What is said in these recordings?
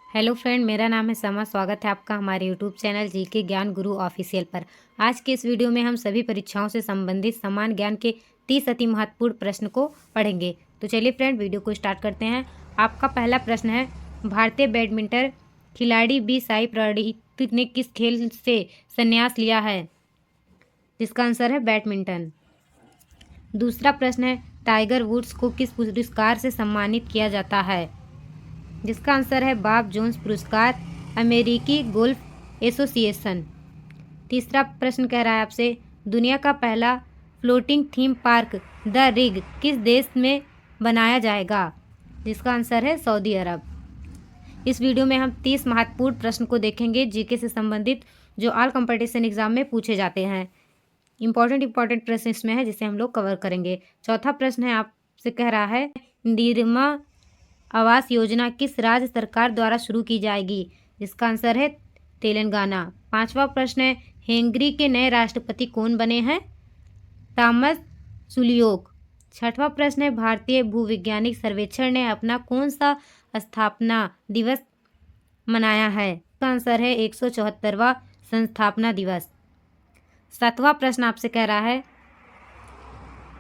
Hello friend, मेरा नाम है समा। स्वागत है आपका हमारे यूट्यूब चैनल जीके ज्ञान गुरु ऑफिशियल पर। आज के इस वीडियो में हम सभी परीक्षाओं से संबंधित समान ज्ञान के 30 अति महत्वपूर्ण प्रश्न को पढ़ेंगे। तो चलिए फ्रेंड, वीडियो को स्टार्ट करते हैं। आपका पहला प्रश्न है, भारतीय बैडमिंटन खिलाड़ी बी साई प्रणीत ने किस खेल से संन्यास लिया है? जिसका आंसर है बैडमिंटन। दूसरा प्रश्न है, टाइगर वुड्स को किस पुरस्कार से सम्मानित किया जाता है? जिसका आंसर है बॉब जोन्स पुरस्कार, अमेरिकी गोल्फ एसोसिएशन। तीसरा प्रश्न कह रहा है आपसे, दुनिया का पहला floating theme park the rig किस देश में बनाया जाएगा? जिसका आंसर है सऊदी अरब। इस वीडियो में हम 30 महत्वपूर्ण प्रश्न को देखेंगे जीके से संबंधित, जो ऑल कंपटीशन एग्जाम में पूछे जाते हैं। इंपॉर्टेंट प्रश्न इसमें है जिसे हम लोग कवर करेंगे। चौथा प्रश्न है आपसे कह रहा है, इंदिरा आवास योजना किस राज्य सरकार द्वारा शुरू की जाएगी? जिसका आंसर है तेलंगाना। पांचवा प्रश्न है, हंगरी के नए राष्ट्रपति कौन बने हैं? टॉमस सुलियोक। छठवां प्रश्न है, भारतीय भूवैज्ञानिक सर्वेक्षण ने अपना कौन सा स्थापना दिवस मनाया है? इसका आंसर है 174वां संस्थापना दिवस। सातवां प्रश्न आपसे कह रहा है,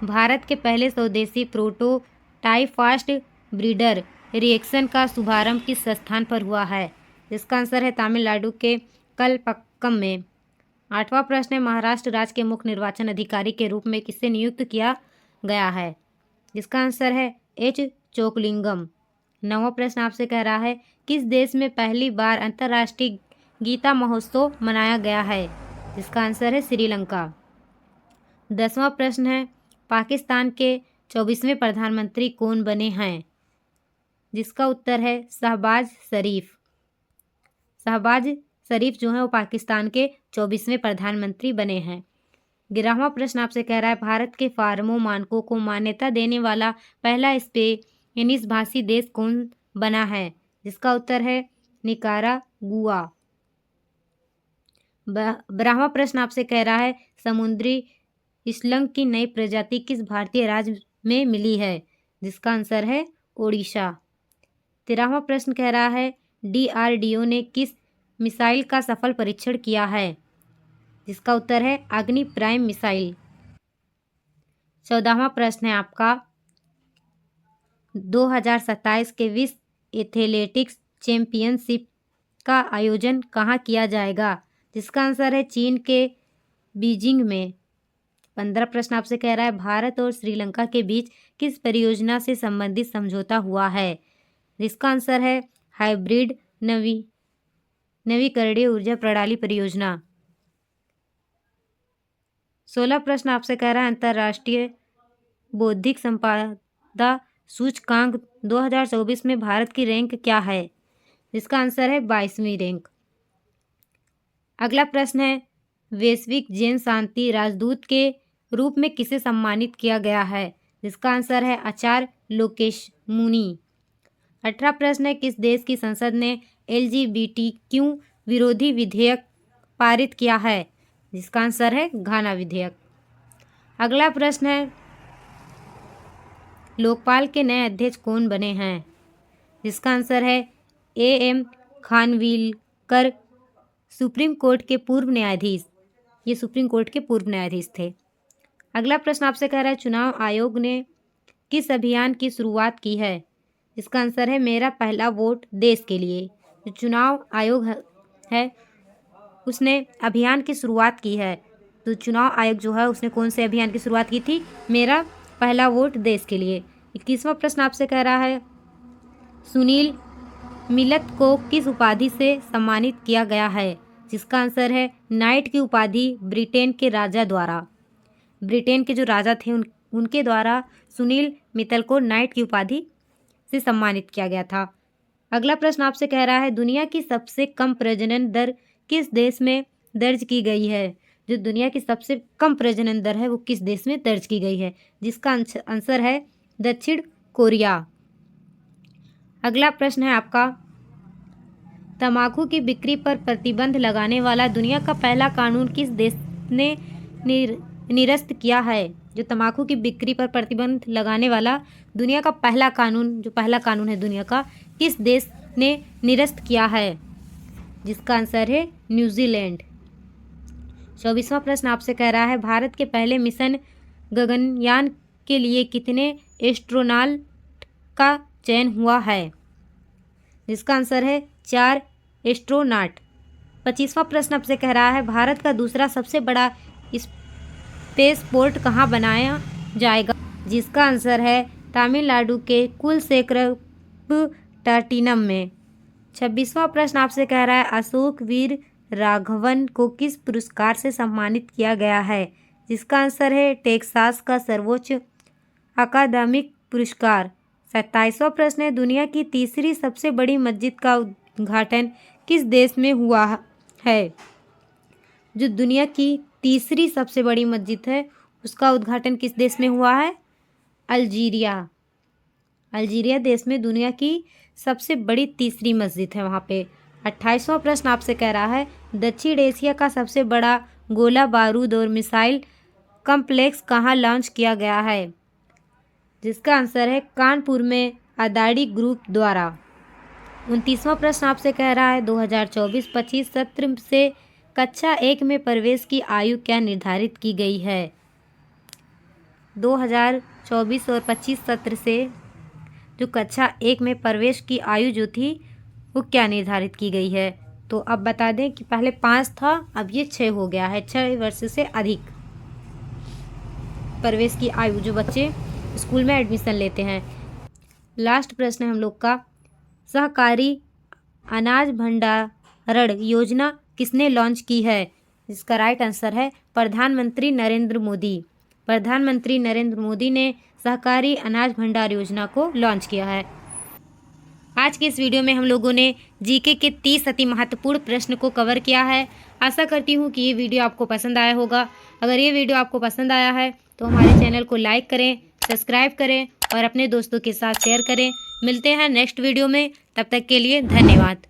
भारत के पहले स्वदेशी प्रोटोटाइप फास्ट ब्रीडर रिएक्शन का शुभारंभ किस स्थान पर हुआ है? जिसका आंसर है तमिलनाडु के कलपक्कम में। आठवां प्रश्न है, महाराष्ट्र राज्य के मुख्य निर्वाचन अधिकारी के रूप में किसे नियुक्त किया गया है? जिसका आंसर है एच चोकलिंगम। नौवां प्रश्न आपसे कह रहा है, किस देश में पहली बार अंतर्राष्ट्रीय गीता महोत्सव मनाया गया है? जिसका आंसर है श्रीलंका। 10वां प्रश्न है, पाकिस्तान के 24वें प्रधानमंत्री कौन बने हैं? जिसका उत्तर है शहबाज शरीफ। शहबाज शरीफ जो है वो पाकिस्तान के 24वें प्रधानमंत्री बने हैं। 11वां प्रश्न आपसे कह रहा है, भारत के फार्मो मानकों को मान्यता देने वाला पहला स्पेनिश भाषी देश कौन बना है? जिसका उत्तर है निकारागुआ। 12वां प्रश्न आपसे कह रहा है, समुद्री स्लंग की नई प्रजाति किस भारतीय राज्य में मिली है? जिसका आंसर है ओडिशा। 13वां प्रश्न कह रहा है, DRDO ने किस मिसाइल का सफल परीक्षण किया है? जिसका उत्तर है अग्नि प्राइम मिसाइल। 14वां प्रश्न है आपका, 2027 के विश्व एथलेटिक्स चैंपियनशिप का आयोजन कहाँ किया जाएगा? जिसका आंसर है चीन के बीजिंग में। 15 प्रश्न आपसे कह रहा है, भारत और श्रीलंका के बीच किस परियोजना से संबंधित समझौता हुआ है? जिसका आंसर है हाइब्रिड नवीकरणीय ऊर्जा प्रणाली परियोजना। 16 प्रश्न आपसे कह रहा है, अंतर्राष्ट्रीय बौद्धिक संपदा सूचकांक 2024 में भारत की रैंक क्या है? जिसका आंसर है 22वीं रैंक। अगला प्रश्न है, वैश्विक जैन शांति राजदूत के रूप में किसे सम्मानित किया गया है? जिसका आंसर है आचार्य लोकेश मुनि। 18वां प्रश्न है, किस देश की संसद ने LGBTQ विरोधी विधेयक पारित किया है? जिसका आंसर है घाना विधेयक। अगला प्रश्न है, लोकपाल के नए अध्यक्ष कौन बने हैं? जिसका आंसर है AM खानविलकर, सुप्रीम कोर्ट के पूर्व न्यायाधीश। ये सुप्रीम कोर्ट के पूर्व न्यायाधीश थे। अगला प्रश्न आपसे कह रहा है, चुनाव आयोग ने किस अभियान की शुरुआत की है? इसका आंसर है मेरा पहला वोट देश के लिए। जो चुनाव आयोग है उसने अभियान की शुरुआत की है। तो चुनाव आयोग जो है उसने कौन से अभियान की शुरुआत की थी? मेरा पहला वोट देश के लिए। 21वां प्रश्न आपसे कह रहा है, सुनील मिलत को किस उपाधि से सम्मानित किया गया है? जिसका आंसर है नाइट की उपाधि ब्रिटेन के राजा द्वारा। ब्रिटेन के जो राजा थे उनके द्वारा सुनील मित्तल को नाइट की उपाधि से सम्मानित किया गया था। अगला प्रश्न आपसे कह रहा है, दुनिया की सबसे कम प्रजनन दर किस देश में दर्ज की गई है? जो दुनिया की सबसे कम प्रजनन दर है वो किस देश में दर्ज की गई है? जिसका आंसर है दक्षिण कोरिया। अगला प्रश्न है आपका, तंबाकू की बिक्री पर प्रतिबंध लगाने वाला दुनिया का पहला कानून किस देश ने निरस्त किया है? जो तंबाकू की बिक्री पर प्रतिबंध लगाने वाला दुनिया का पहला कानून, जो पहला कानून है दुनिया का, किस देश ने निरस्त किया है? जिसका आंसर है न्यूजीलैंड। 24वां प्रश्न आपसे कह रहा है, भारत के पहले मिशन गगनयान के लिए कितने एस्ट्रोनॉट का चयन हुआ है? जिसका आंसर है 4 एस्ट्रोनॉट। 25वां प्रश्न आपसे कह रहा है, भारत का दूसरा सबसे बड़ा स्पेस पोर्ट कहाँ बनाया जाएगा? जिसका आंसर है तमिलनाडु के कुलसेकरपट्टिनम में। 26वां प्रश्न आपसे कह रहा है, अशोक वीर राघवन को किस पुरस्कार से सम्मानित किया गया है? जिसका आंसर है टेक्सास का सर्वोच्च अकादमिक पुरस्कार। 27वां प्रश्न है, दुनिया की तीसरी सबसे बड़ी मस्जिद का उद्घाटन किस देश में हुआ है? जो दुनिया की तीसरी सबसे बड़ी मस्जिद है उसका उद्घाटन किस देश में हुआ है? अल्जीरिया। अल्जीरिया देश में दुनिया की सबसे बड़ी तीसरी मस्जिद है वहाँ पे। 28वां प्रश्न आपसे कह रहा है, दक्षिण एशिया का सबसे बड़ा गोला बारूद और मिसाइल कॉम्प्लेक्स कहाँ लॉन्च किया गया है? जिसका आंसर है कानपुर में अदानी ग्रुप द्वारा। 29वां प्रश्न आपसे कह रहा है, 2024-25 सत्र से कक्षा 1 में प्रवेश की आयु क्या निर्धारित की गई है? 2024 और 25 सत्र से जो कक्षा 1 में प्रवेश की आयु जो थी वो क्या निर्धारित की गई है? तो अब बता दें कि पहले 5 था, अब ये 6 हो गया है। 6 वर्ष से अधिक प्रवेश की आयु जो बच्चे स्कूल में एडमिशन लेते हैं। लास्ट प्रश्न है हम लोग का, सहकारी अनाज भंडारण योजना किसने लॉन्च की है? इसका राइट आंसर है प्रधानमंत्री नरेंद्र मोदी। प्रधानमंत्री नरेंद्र मोदी ने सहकारी अनाज भंडार योजना को लॉन्च किया है। आज के इस वीडियो में हम लोगों ने जीके के 30 अति महत्वपूर्ण प्रश्न को कवर किया है। आशा करती हूँ कि ये वीडियो आपको पसंद आया होगा। अगर ये वीडियो आपको पसंद आया है तो हमारे चैनल को लाइक करें, सब्सक्राइब करें और अपने दोस्तों के साथ शेयर करें। मिलते हैं नेक्स्ट वीडियो में, तब तक के लिए धन्यवाद।